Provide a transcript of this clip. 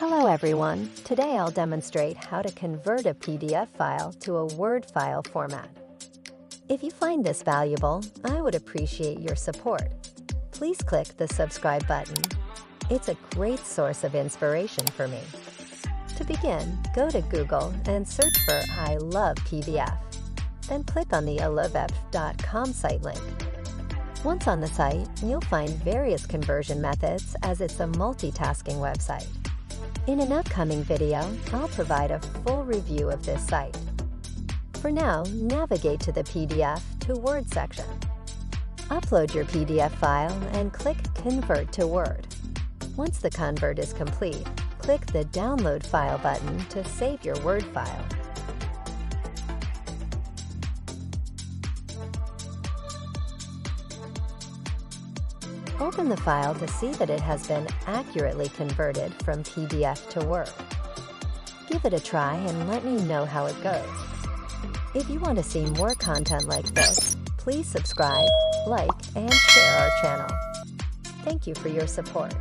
Hello everyone. Today I'll demonstrate how to convert a PDF file to a Word file format. If you find this valuable, I would appreciate your support. Please click the subscribe button. It's a great source of inspiration for me. To begin, go to Google and search for I love PDF. Then click on the InnovateIQ.com site link. Once on the site, you'll find various conversion methods as it's a multitasking website. In an upcoming video, I'll provide a full review of this site. For now, navigate to the PDF to Word section. Upload your PDF file and click Convert to Word. Once the convert is complete, click the Download File button to save your Word file. Open the file to see that it has been accurately converted from PDF to Word. Give it a try and let me know how it goes. If you want to see more content like this, please subscribe, like, and share our channel. Thank you for your support.